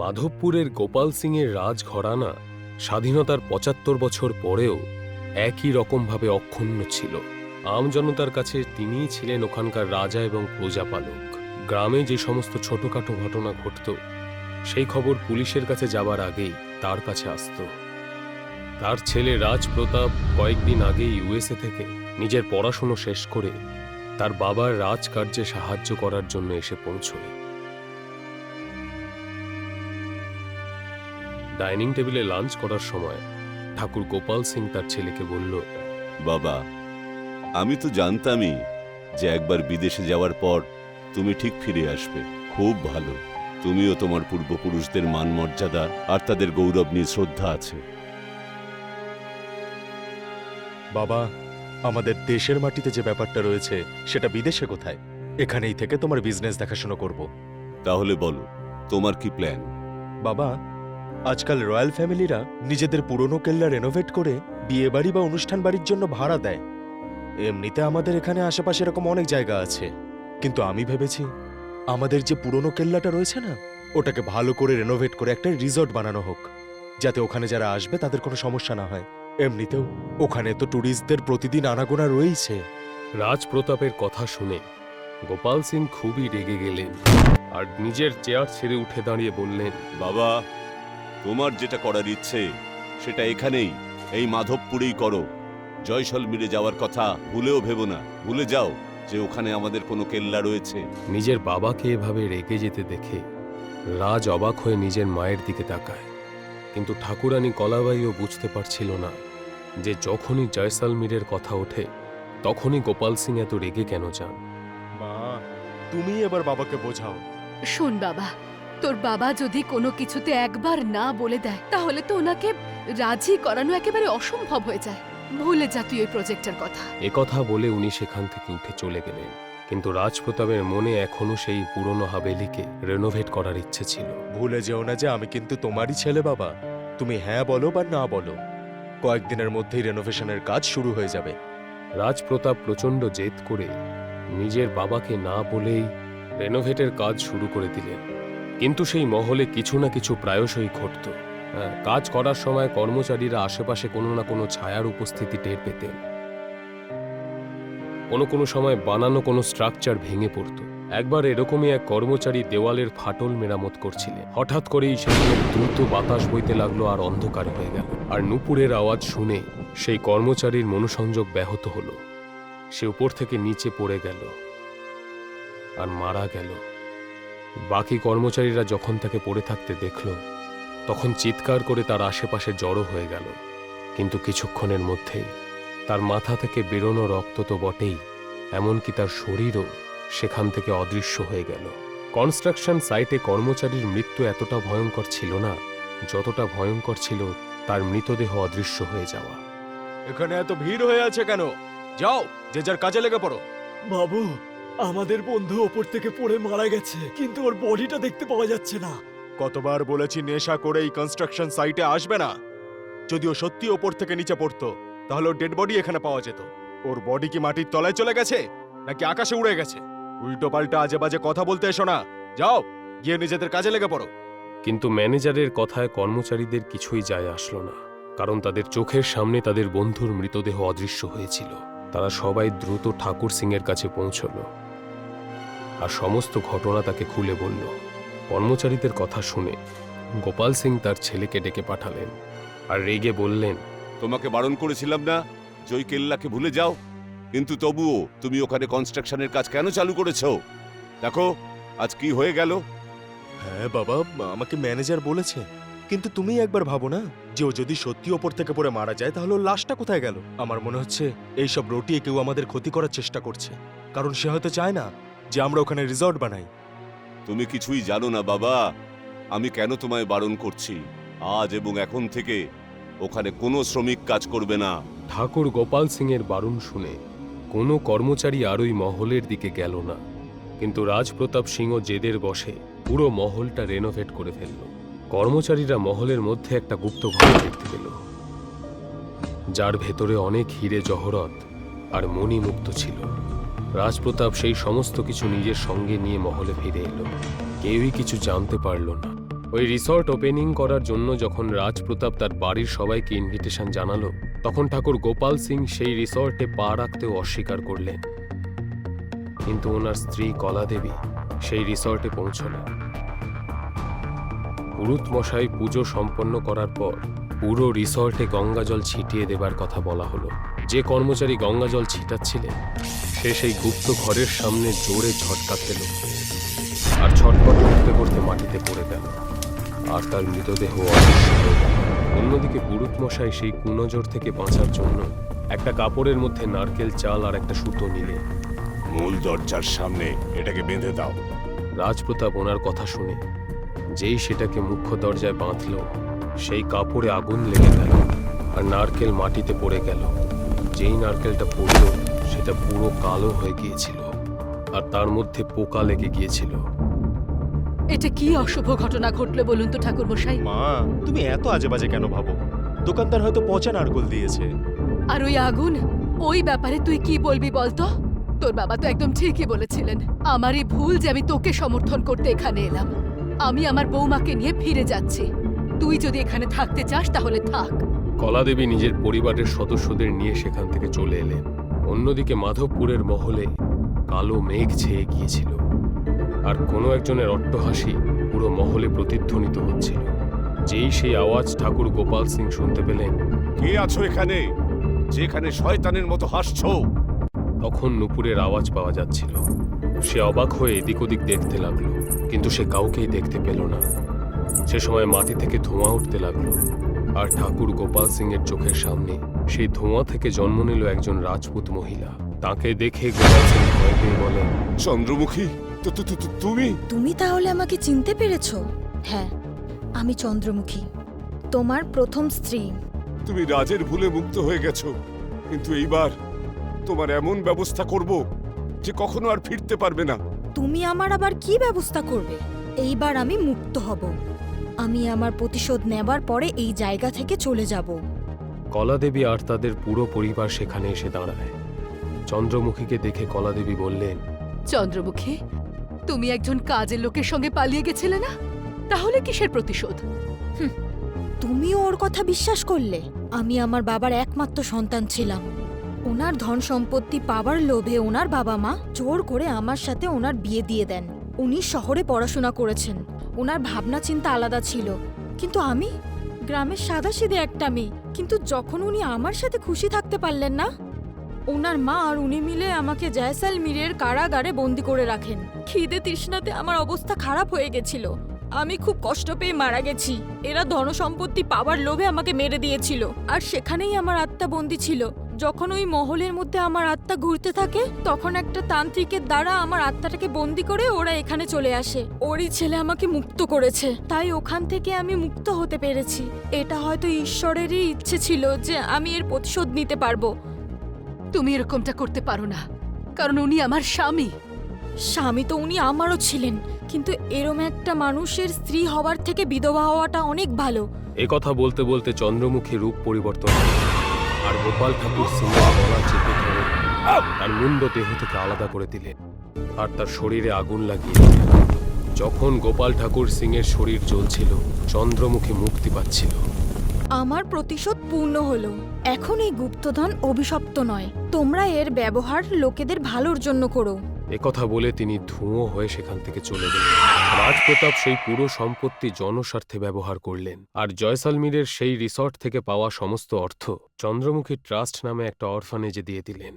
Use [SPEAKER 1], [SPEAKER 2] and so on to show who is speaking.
[SPEAKER 1] মাধবপুরের গোপাল সিংয়ের রাজঘরানা স্বাধীনতার ৭৫ বছর পরেও একই রকমভাবে অক্ষুণ্ণ ছিল। আমজনতার কাছে তিনিই ছিলেন ওখানকার রাজা এবং প্রজাপালক। গ্রামে যে সমস্ত ছোটখাটো ঘটনা ঘটত সেই খবর পুলিশের কাছে যাবার আগেই তার কাছে আসত। তার ছেলে রাজপ্রতাপ কয়েকদিন আগেই ইউএসএ থেকে নিজের পড়াশুনো শেষ করে তার বাবার রাজকার্যে সাহায্য করার জন্য এসে পৌঁছয়। ডাইনিং টেবিলে লাঞ্চ করার সময় ঠাকুর গোপাল সিং তার ছেলেকে বলল,
[SPEAKER 2] বাবা, আমি তো জানতামই যে একবার বিদেশে যাওয়ার পর তুমি ঠিক ফিরে আসবে। খুব ভালো। তুমিও তোমার পূর্বপুরুষদের মান মর্যাদা আর তাদের গৌরব নিয়ে শ্রদ্ধা আছে।
[SPEAKER 3] বাবা, আমাদের দেশের মাটিতে যে ব্যাপারটা রয়েছে সেটা বিদেশে কোথায়? এখানেই থেকে তোমার বিজনেস দেখাশোনা করব।
[SPEAKER 2] তাহলে বলো, তোমার কি প্ল্যান?
[SPEAKER 3] বাবা, আজকাল রয়্যাল ফ্যামিলিরা নিজেদের পুরনো কেল্লা রেনোভেট করে বিয়ে বাড়ি বা অনুষ্ঠান বাড়ির জন্য ভাড়া দেয়। এমনিতে আমাদের এখানে আশেপাশে এরকম অনেক জায়গা আছে, কিন্তু আমি ভেবেছি আমাদের যে পুরনো কেল্লাটা রয়েছে না, ওটাকে ভালো করে রেনোভেট করে একটা রিসর্ট বানানো হোক, যাতে ওখানে যারা আসবে তাদের কোনো সমস্যা না হয়। এমনিতেও ওখানে তো ট্যুরিস্টদের প্রতিদিন আনাগোনা রয়েছে।
[SPEAKER 1] রাজপ্রতাপের কথা শুনে গোপাল সিং খুবই রেগে গেলেন আর নিজের চেয়ার ছেড়ে উঠে দাঁড়িয়ে বললেন,
[SPEAKER 2] বাবা, তোমার যেটা করার ইচ্ছে সেটা এখানেই, এই মাধবপুরেই করো। জয়সলমীরে যাওয়ার কথা ভুলেও ভেবো না। ভুলে যাও যে ওখানে আমাদের কোনো কেল্লা রয়েছে।
[SPEAKER 1] নিজের বাবাকে এভাবে রেগে যেতে দেখে রাজ অবাক হয়ে নিজের মায়ের দিকে তাকায়। কিন্তু ঠাকুরানী কলাবাইও বুঝতে পারছিল না যে যখনই জয়সলমীরের কথা ওঠে তখনই গোপাল সিং এত রেগে কেন যান।
[SPEAKER 3] মা, তুমি এবার বাবাকে বোঝাও।
[SPEAKER 4] শোন বাবা, তোর বাবা যদি কোনো কিছুতে একবার না বলে দেয় তাহলে তো ওনাকে রাজি করানো একেবারে অসম্ভব হয়ে যায়। ভুলে যা তুই ওই প্রজেক্টের কথা।
[SPEAKER 1] একথা বলে উনি সেখান থেকে উঠে চলে গেলেন। কিন্তু রাজপ্রতাপের মনে এখনো সেই পুরনো হাভেলিকে রেনোভেট করার ইচ্ছে ছিল।
[SPEAKER 3] ভুলে যেও না যে আমি কিন্তু তোমারই ছেলে বাবা। তুমি হ্যাঁ বলো বা না বলো, কয়েকদিনের মধ্যেই রেনোভেশনের কাজ শুরু হয়ে যাবে।
[SPEAKER 1] রাজপ্রতাপ প্রচণ্ড জেদ করে নিজের বাবাকে না বলেই রেনোভেটের কাজ শুরু করে দিলেন। কিন্তু সেই মহলে কিছু না কিছু প্রায়শই ঘটত। কাজ করার সময় কর্মচারীরা আশেপাশে কোনো না কোনো ছায়ার উপস্থিতি টের পেতেন। কোনো কোনো সময় বানানো কোনো স্ট্রাকচার ভেঙে পড়ত। একবার এরকমই এক কর্মচারী দেওয়ালের ফাটল মেরামত করছিলেন। হঠাৎ করেই সেখানে দ্রুত বাতাস বইতে লাগলো আর অন্ধকার হয়ে গেল। আর নুপুরের আওয়াজ শুনে সেই কর্মচারীর মনোসংযোগ ব্যাহত হলো। সে উপর থেকে নিচে পড়ে গেল আর মারা গেল। বাকি কর্মচারীরা যখন তাকে পড়ে থাকতে দেখল তখন চিৎকার করে তার আশেপাশে জড়ো হয়ে গেল। কিন্তু কিছুক্ষণের মধ্যেই তার মাথা থেকে বেরোনো রক্ত তো বটেই, এমনকি তার শরীরও সেখান থেকে অদৃশ্য হয়ে গেল। কনস্ট্রাকশন সাইটে কর্মচারীর মৃত্যু এতটা ভয়ঙ্কর ছিল না যতটা ভয়ঙ্কর ছিল তার মৃতদেহ অদৃশ্য হয়ে যাওয়া।
[SPEAKER 3] এখানে এত ভিড় হয়ে আছে কেন? যাও, যে যার কাজে লেগে পড়ো।
[SPEAKER 5] বাবু, আমাদের বন্ধু ওপর থেকে পড়ে মারা গেছে, কিন্তু ওর বডিটা দেখতে পাওয়া যাচ্ছে না।
[SPEAKER 3] কতবার বলেছি নেশা করে এই কনস্ট্রাকশন সাইটে আসবে না। যদিও সত্যি ওপর থেকে নিচে পড়তো তাহলে ওর ডেড বডি এখানে পাওয়া যেত। ওর বডি কি মাটির তলায় চলে গেছে নাকি আকাশে উড়ে গেছে? উল্টো পাল্টা আজে বাজে কথা বলতে এসো না। যাও, গিয়ে নিজেদের কাজে লেগে পড়ো।
[SPEAKER 1] কিন্তু ম্যানেজারের কথায় কর্মচারীদের কিছুই যায় আসলো না, কারণ তাদের চোখের সামনে তাদের বন্ধুর মৃতদেহ অদৃশ্য হয়েছিল। তারা সবাই দ্রুত ঠাকুর সিংয়ের কাছে পৌঁছল আর সমস্ত ঘটনা তাকে খুলে বলল। কর্মচারীদের কথা শুনে গোপাল সিং তার ছেলেকে ডেকে পাঠালেন আর রেগে বললেন,
[SPEAKER 2] তোমাকে বারণ করেছিলাম না যে ওই কেল্লাকে ভুলে যাও? কিন্তু তবুও তুমি ওখানে কনস্ট্রাকশনের কাজ কেন চালু করেছো? দেখো আজ কি হয়ে গেল।
[SPEAKER 3] হ্যাঁ বাবা, আমাকে ম্যানেজার বলেছে, কিন্তু তুমি একবার ভাবো না যে ও যদি সত্যি ওপর থেকে পড়ে মারা যায় তাহলে ওর লাশটা কোথায় গেল? আমার মনে হচ্ছে এইসব রটিয়ে কেউ আমাদের ক্ষতি করার চেষ্টা করছে, কারণ সে হয়তো চায় না যে আমরা ওখানে রিসর্ট বানাই।
[SPEAKER 2] তুমি কিছুই জানো না বাবা, আমি কেন তোমায় বারণ করছি। আজ এবং এখন থেকে ওখানে কোনো শ্রমিক কাজ করবে না।
[SPEAKER 1] ঠাকুর গোপাল সিংয়ের বারণ শুনে কোনো কর্মচারী আর ওই মহলের দিকে গেল না। কিন্তু রাজপ্রতাপ সিংহ জেদের বশে পুরো মহলটা রেনোভেট করে ফেলল। কর্মচারীরা মহলের মধ্যে একটা গুপ্ত ঘর দেখতে পেল, যার ভেতরে অনেক হিরে জহরত আর মণিমুক্ত ছিল। রাজপ্রতাপ সেই সমস্ত কিছু নিজের সঙ্গে নিয়ে মহলে ফিরে এলো। কেউই কিছু জানতে পারল না। ওই রিসর্ট ওপেনিং করার জন্য যখন রাজপ্রতাপ তার বাড়ির সবাইকে ইনভিটেশন জানালো, তখন ঠাকুর গোপাল সিং সেই রিসর্টে পা রাখতেও অস্বীকার করলেন। কিন্তু ওনার স্ত্রী কলা দেবী সেই রিসর্টে পৌঁছলেন। পুরুত মশাই পুজো সম্পন্ন করার পর পুরো রিসর্টে গঙ্গাজল ছিটিয়ে দেবার কথা বলা হলো। যে কর্মচারী গঙ্গাজল ছিটাচ্ছিলেন সে সেই গুপ্ত ঘরের সামনে জোরে ঝটকা খেল আর ছটপট করতে করতে মাটিতে পড়ে গেল, আর তার মৃতদেহ অদৃশ্য হয়ে গেল। অন্যদিকে পুরুত মশাই সেই কুনজর থেকে বাঁচার জন্য একটা কাপড়ের মধ্যে নারকেল চাল আর একটা সুতো নিলে
[SPEAKER 2] মূল দরজার সামনে এটাকে বেঁধে দাও।
[SPEAKER 1] রাজপ্রতাপ ওনার কথা শুনে যেই সেটাকে মুখ্য দরজায় বাঁধল, সেই কাপড়ে আগুন লেগে গেল আর নারকেল মাটিতে পড়ে গেল। যেই নারকেলটা পড়ল সেটা পুরো কালো হয়ে গিয়েছিল আর তার মধ্যে পোকা লেগে গিয়েছিল।
[SPEAKER 4] এটা কি অশুভ ঘটনা ঘটলো বলুন তো ঠাকুর মশাই?
[SPEAKER 3] মা, তুমি এত আজে বাজে কেন ভাবো? দোকানদার হয়তো পচা নারকোল দিয়েছে।
[SPEAKER 4] আর ওই আগুন, ওই ব্যাপারে তুই কি বলবি বলতো? তোর বাবা তো একদম ঠিকই বলেছিলেন। আমারই ভুল যে আমি তোকে সমর্থন করতে এখানে এলাম। আমি আমার বৌমাকে নিয়ে ফিরে যাচ্ছি। তুই যদি এখানে থাকতে চাস তাহলে থাক।
[SPEAKER 1] কলাদেবী নিজের পরিবারের সদস্যদের নিয়ে সেখান থেকে চলে এলেন। অন্যদিকে মাধবপুরের মহলে কালো মেঘ ছেয়ে গিয়েছিল আর কোনো একজনের অট্টহাসি পুরো মহলে প্রতিধ্বনিত হচ্ছিল। যেই সেই আওয়াজ ঠাকুর গোপাল সিং শুনতে পেলেন,
[SPEAKER 2] কে আছো এখানে, যেখানে শয়তানের মতো হাসছো?
[SPEAKER 1] তখন নুপুরের আওয়াজ পাওয়া যাচ্ছিল। সে অবাক হয়ে এদিক ওদিক দেখতে লাগলো, কিন্তু সে কাউকেই দেখতে পেল না। সে সময় মাটি থেকে ধোঁয়া উঠতে লাগলো আর ঠাকুর গোপাল সিং এর চোখের সামনে সেই ধোঁয়া থেকে জন্ম নিল একজন রাজপুত মহিলা। তাকে দেখে গোপাল সিং ভয় পেয়ে বলেন,
[SPEAKER 2] চন্দ্রমুখী, তুমি?
[SPEAKER 6] তুমি তাহলে আমাকে চিনতে পেরেছো? হ্যাঁ, আমি চন্দ্রমুখী, তোমার প্রথম স্ত্রী।
[SPEAKER 2] তুমি রাজের ভুলে মুক্ত হয়ে গেছো, কিন্তু এইবার তোমার এমন ব্যবস্থা করব যে কখনো আর ফিরতে পারবে না।
[SPEAKER 6] তুমি আমার আবার কি ব্যবস্থা করবে? এইবার আমি মুক্ত হব। আমি আমার প্রতিশোধ নেবার পরে এই জায়গা থেকে চলে যাব।
[SPEAKER 1] কলাদেবী আর তাদের পুরো পরিবার সেখানে এসে দাঁড়ায়। চন্দ্রমুখীকে দেখে কলাদেবী বললেন,
[SPEAKER 4] চন্দ্রমুখী, তুমি একজন কাজের লোকের সঙ্গে পালিয়ে গেছিলে না? তাহলে কিসের প্রতিশোধ?
[SPEAKER 6] তুমিও ওর কথা বিশ্বাস করলে? আমি আমার বাবার একমাত্র সন্তান ছিলাম। ওনার ধন সম্পত্তি পাবার লোভে ওনার বাবা মা জোর করে আমার সাথে ওনার বিয়ে দিয়ে দেন। উনি শহরে পড়াশোনা করেছেন, ওনার ভাবনা চিন্তা আলাদা ছিল। কিন্তু আমি গ্রামের সাদাসিধে একটা মেয়ে। কিন্তু যখন উনি আমার সাথে খুশি থাকতে পারলেন না, ওনার মা আর উনি মিলে আমাকে জয়সালমীরের কারাগারে বন্দি করে রাখেন। খিদে তৃষ্ণাতে আমার অবস্থা খারাপ হয়ে গেছিল। আমি খুব কষ্ট পেয়ে মারা গেছি। এরা ধনসম্পত্তি পাওয়ার লোভে আমাকে মেরে দিয়েছিল, আর সেখানেই আমার আত্মা বন্দি ছিল। যখন ওই মহলের মধ্যে আমার আত্মা ঘুরতে থাকে, তখন একটা তান্ত্রিকের দ্বারা আমার আত্মাটাকে বন্দি করে ওরা এখানে চলে আসে। ওরই ছেলে আমাকে মুক্ত করেছে, তাই ওখান থেকে আমি মুক্ত হতে পেরেছি। এটা হয়তো ঈশ্বরেরই ইচ্ছে ছিল যে আমি এর প্রতিশোধ নিতে পারবো।
[SPEAKER 4] তুমি এরকমটা করতে পারো না, কারণ উনি আমার স্বামী।
[SPEAKER 6] স্বামী তো উনি আমারও ছিলেন, কিন্তু এরম একটা মানুষের স্ত্রী হওয়ার থেকে বিধবা হওয়াটা অনেক ভালো।
[SPEAKER 1] এ কথা বলতে বলতে চন্দ্রমুখী রূপ পরিবর্তন হল আর গোপাল ঠাকুর সিংহের গলা চেপে ধরে তার মুন্ড দেহ থেকে আলাদা করে দিলেন আর তার শরীরে আগুন লাগিয়ে দিলেন। যখন গোপাল ঠাকুর সিংহের শরীর জ্বলছিল, চন্দ্রমুখী মুক্তি পাচ্ছিল।
[SPEAKER 6] আমার প্রতিশোধ পূর্ণ হলো। এখন এই গুপ্তধন অভিশপ্ত নয়। তোমরা এর ব্যবহার লোকেদের ভালোর জন্য করো।
[SPEAKER 1] একথা বলে তিনি ধুঁয়ো হয়ে সেখান থেকে চলে গেলেন। রাজপ্রতাপ সেই পুরো সম্পত্তি জনস্বার্থে ব্যবহার করলেন আর জয়সালমীরের সেই রিসর্ট থেকে পাওয়া সমস্ত অর্থ চন্দ্রমুখী ট্রাস্ট নামে একটা অরফানেজে দিয়ে দিলেন।